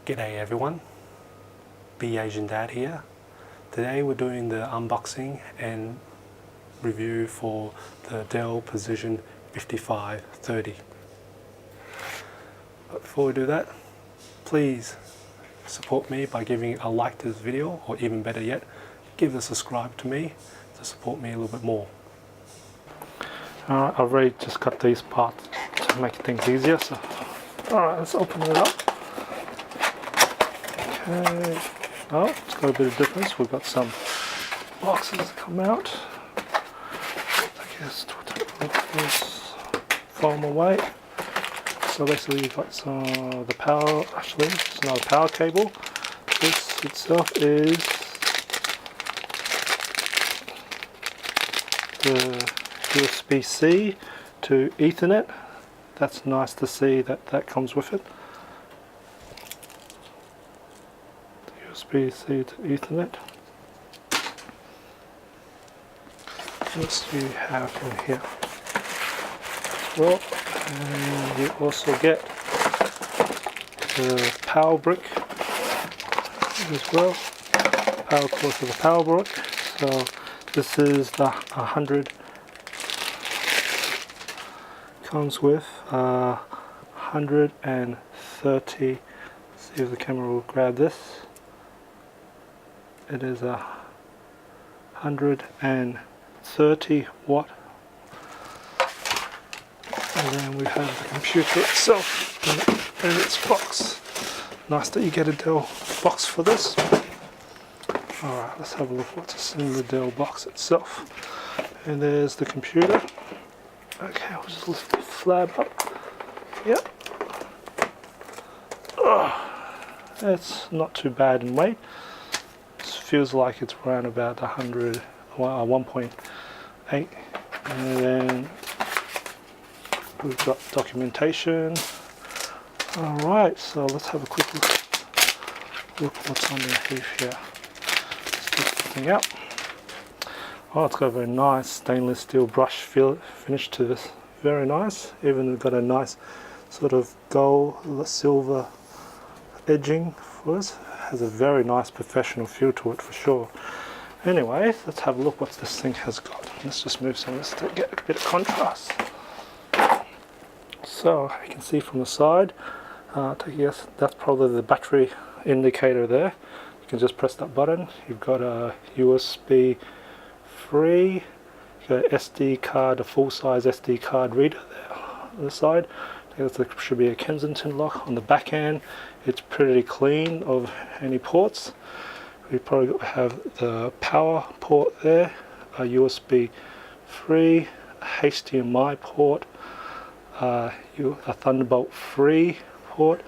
G'day everyone, Be Asian Dad here. Today we're doing the unboxing and review for the Dell Precision 5530. But before we do that, please support me by giving a like to this video, or even better yet, give a subscribe to me to support me a little bit more. Alright, I've already just cut these parts to make things easier, so alright, let's open it up. Okay, oh, it's got a bit of difference. We've got some boxes that come out. I guess we'll take this foam away. So basically you've got some the power, actually it's not a power cable. This itself is the USB-C to Ethernet. That's nice to see that that comes with it. USB-C to Ethernet. What else do you have in here? Well, and you also get the power brick as well. Power cord for the power brick. So this is the 100. Comes with 130. See if the camera will grab this. It is a 130 watt, and then we have the computer itself in its box. Nice that you get a Dell box for this. Alright, let's have a look what's in the Dell box itself. And there's the computer. Okay, I'll just lift the flap up. Yep. It's not too bad in weight. Feels like it's around about 1.8, and then we've got documentation. Alright, so let's have a quick look what's underneath here. Let's get the thing out. Oh, it's got a very nice stainless steel brush finish to this. Very nice. Even got a nice sort of gold silver edging for us. Has a very nice professional feel to it for sure. Anyway, let's have a look what this thing has got. Let's just move some of this to get a bit of contrast. So you can see from the side, yes, that's probably the battery indicator there. You can just press that button. You've got a USB 3, you've got an SD card, a full-size SD card reader there on the side. There should be a Kensington lock on the back end. It's pretty clean of any ports. We probably have the power port there, a USB 3, a HDMI port, a Thunderbolt 3 port,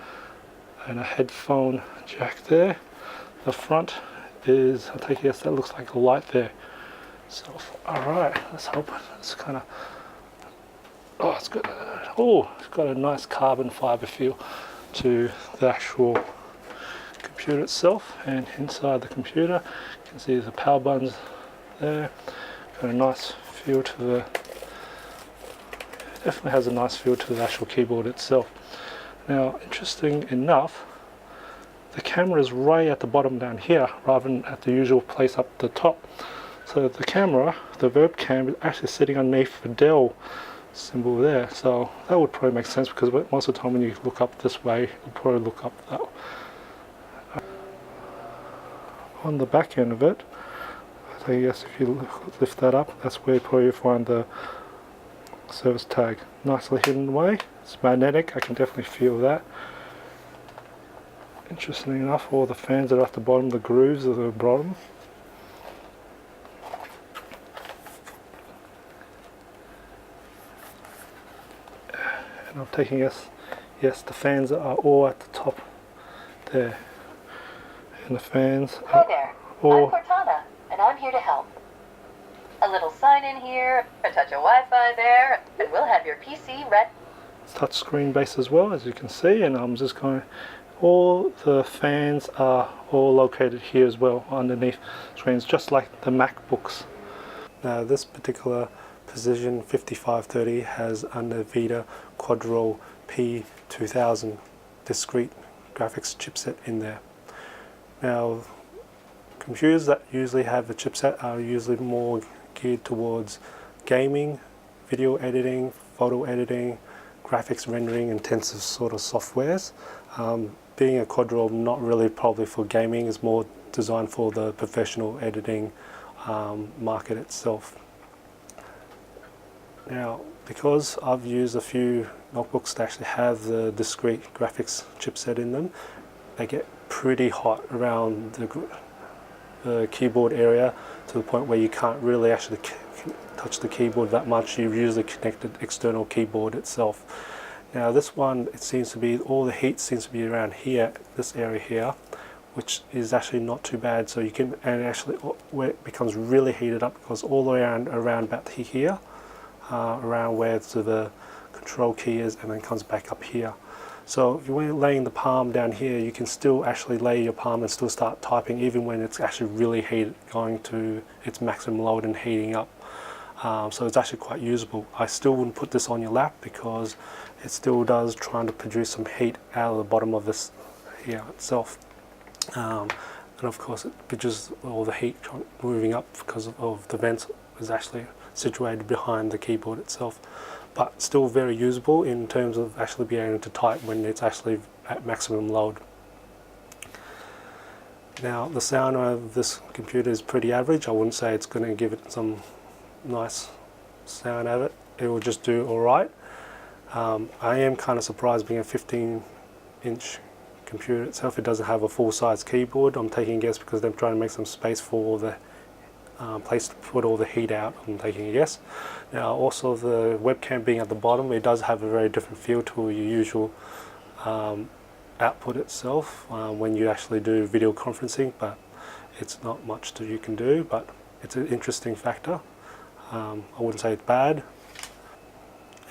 and a headphone jack there. The front is, I take it, yes, that looks like a light there. So, alright, let's hope it's kind of, oh, it's got a nice carbon fiber feel to the actual computer itself. And inside the computer you can see the power buttons there. Got a nice feel to the, definitely has a nice feel to the actual keyboard itself. Now, interesting enough, the camera is right at the bottom down here rather than at the usual place up the top. So the camera, the webcam, is actually sitting underneath the Dell symbol there, so that would probably make sense, because most of the time when you look up this way, you'll probably look up that way. On the back end of it, I guess if you lift that up, that's where you probably find the service tag. Nicely hidden away. It's magnetic, I can definitely feel that. Interestingly enough, all the fans that are at the bottom, the grooves are at the bottom. And I'm taking yes, the fans are all at the top there. And the fans Hi there, I'm Cortana, and I'm here to help. A little sign in here, a touch of Wi-Fi there, and we'll have your PC ready. It's touchscreen based as well, as you can see, and I'm just going, all the fans are all located here as well, underneath screens, just like the MacBooks. Now this particular Precision 5530 has an NVIDIA Quadro P2000 discrete graphics chipset in there. Now, computers that usually have a chipset are usually more geared towards gaming, video editing, photo editing, graphics rendering, intensive sort of softwares. Being a quadro, not really probably for gaming, is more designed for the professional editing market itself. Now, because I've used a few notebooks that actually have the discrete graphics chipset in them, they get pretty hot around the keyboard area, to the point where you can't really actually touch the keyboard that much. You've usually connected external keyboard itself. Now this one, it seems to be, all the heat seems to be around here, this area here, which is actually not too bad. So you can, and actually where it becomes really heated up, because all the way around about here, around where the control key is, and then comes back up here. So if you're laying the palm down here, you can still actually lay your palm and still start typing, even when it's actually really heated, going to its maximum load and heating up. So it's actually quite usable. I still wouldn't put this on your lap, because it still does trying to produce some heat out of the bottom of this here itself. And of course it produces all the heat moving up because of the vents is actually situated behind the keyboard itself. But still very usable in terms of actually being able to type when it's actually at maximum load. Now the sound of this computer is pretty average. I wouldn't say it's going to give it some nice sound of it. It will just do alright. I am kind of surprised, being a 15-inch computer itself, it doesn't have a full-size keyboard. I'm taking a guess because they're trying to make some space for the place to put all the heat out, I'm taking a guess. Now also the webcam being at the bottom, it does have a very different feel to your usual output itself when you actually do video conferencing, but it's not much that you can do, but it's an interesting factor. I wouldn't say it's bad.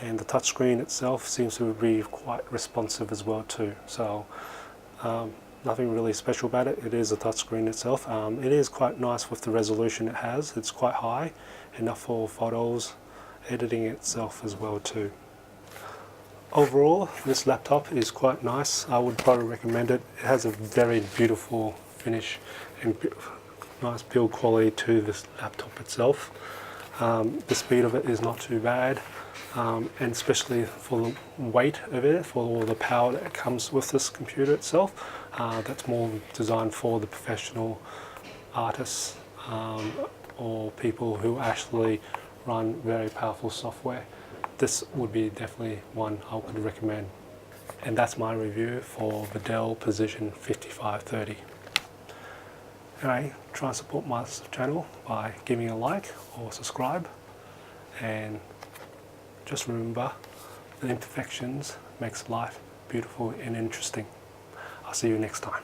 And the touchscreen itself seems to be quite responsive as well too. So nothing really special about it. It is a touchscreen itself. It is quite nice with the resolution it has. It's quite high, enough for photos, editing itself as well too. Overall, this laptop is quite nice. I would probably recommend it. It has a very beautiful finish and nice build quality to this laptop itself. The speed of it is not too bad. And especially for the weight of it, for all the power that comes with this computer itself, that's more designed for the professional artists or people who actually run very powerful software. This would be definitely one I would recommend. And that's my review for the Dell Precision 5530. Anyway, try and support my channel by giving a like or subscribe, and just remember, the imperfections makes life beautiful and interesting. I'll see you next time.